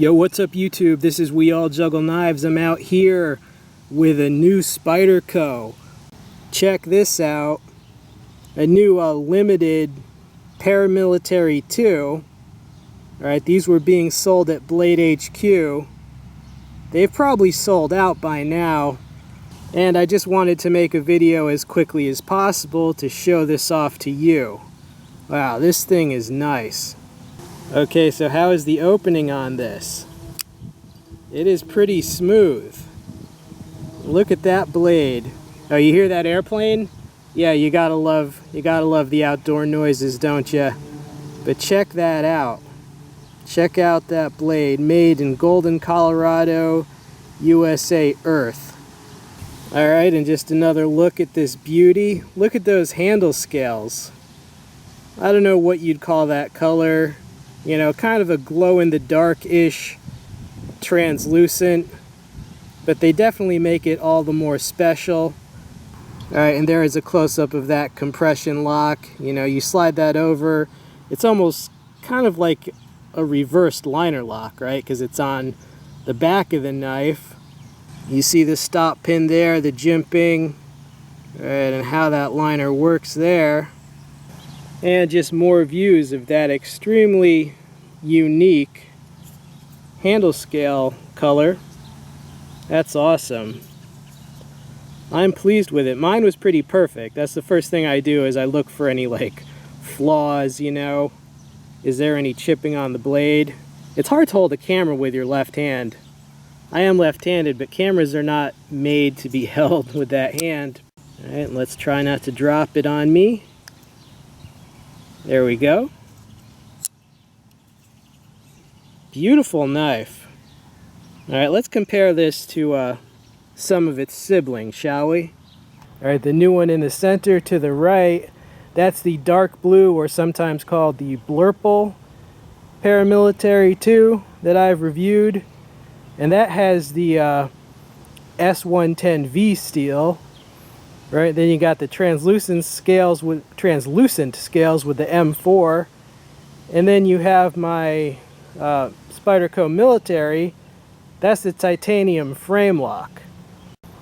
Yo, what's up YouTube? This is We All Juggle Knives. I'm out here with a new Spyderco. Check this out. A new limited Paramilitary 2. Alright, these were being sold at Blade HQ. They've probably sold out by now. And I just wanted to make a video as quickly as possible to show this off to you. Wow, this thing is nice. Okay, so how is the opening on this? It is pretty smooth. Look at that blade. Oh, you hear that airplane? Yeah, you gotta love the outdoor noises, don't you? But check that out. Check out that blade, made in Golden, Colorado, USA Earth. Alright, and just another look at this beauty. Look at those handle scales. I don't know what you'd call that color. You know, kind of a glow-in-the-dark-ish, translucent, but they definitely make it all the more special. Alright, and there is a close-up of that compression lock. You know, you slide that over. It's almost kind of like a reversed liner lock, right? Because it's on the back of the knife. You see the stop pin there, the jimping, right, and how that liner works there. And just more views of that extremely unique handle scale color. That's awesome. I'm pleased with it. Mine was pretty perfect. That's the first thing I do, is I look for any like flaws, you know. Is there any chipping on the blade? It's hard to hold a camera with your left hand. I am left-handed, but cameras are not made to be held with that hand. Alright, let's try not to drop it on me. There we go. Beautiful knife. Alright, let's compare this to some of its siblings, shall we? Alright, the new one in the center to the right, that's the dark blue, or sometimes called the Blurple Paramilitary 2 that I've reviewed. And that has the S110V steel. Right, then you got the translucent scales with the M4, and then you have my Spyderco Military. That's the titanium frame lock.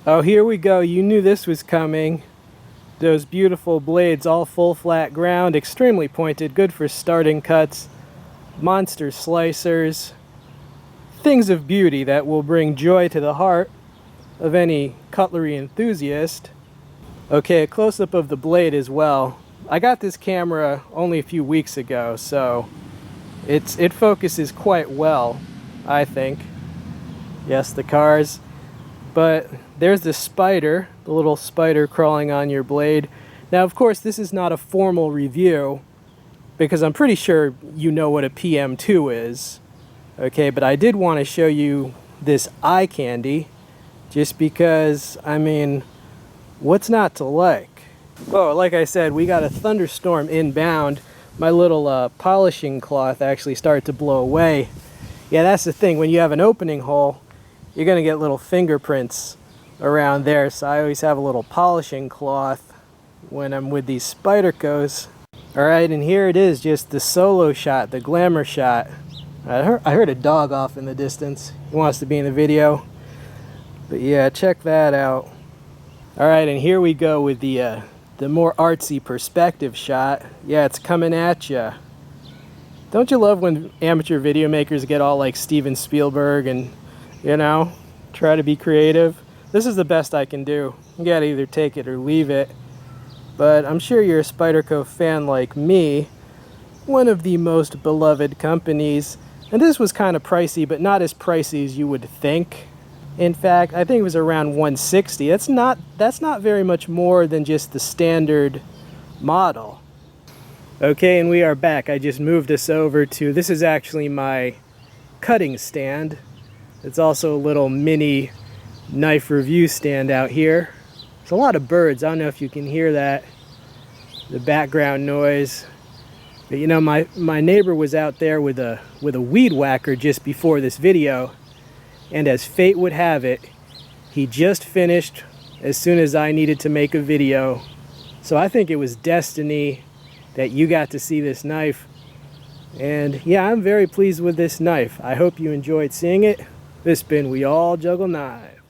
Oh, here we go. You knew this was coming. Those beautiful blades, all full flat ground, extremely pointed, good for starting cuts, monster slicers, things of beauty that will bring joy to the heart of any cutlery enthusiast. Okay, a close-up of the blade as well. I got this camera only a few weeks ago, so it focuses quite well, I think. Yes, the cars. But there's the spider, the little spider crawling on your blade. Now, of course, this is not a formal review, because I'm pretty sure you know what a PM2 is. Okay, but I did want to show you this eye candy, just because, I mean, what's not to like? Oh, like I said, we got a thunderstorm inbound. My little polishing cloth actually started to blow away. Yeah, that's the thing. When you have an opening hole, you're going to get little fingerprints around there. So I always have a little polishing cloth when I'm with these Spydercos. Alright, and here it is, just the solo shot, the Glamour Shot. I heard a dog off in the distance. He wants to be in the video. But yeah, check that out. Alright, and here we go with the more artsy perspective shot. Yeah, it's coming at ya. Don't you love when amateur video makers get all like Steven Spielberg and, you know, try to be creative? This is the best I can do. You gotta either take it or leave it. But I'm sure you're a Spyderco fan like me, one of the most beloved companies. And this was kind of pricey, but not as pricey as you would think. In fact, I think it was around $160. That's not very much more than just the standard model. Okay, and we are back. I just moved us over to, this is actually my cutting stand. It's also a little mini knife review stand out here. There's a lot of birds. I don't know if you can hear that, the background noise. But you know, my neighbor was out there with a weed whacker just before this video. And as fate would have it, he just finished as soon as I needed to make a video. So I think it was destiny that you got to see this knife And yeah, I'm very pleased with this knife. I hope you enjoyed seeing it. This has been We All Juggle Knives.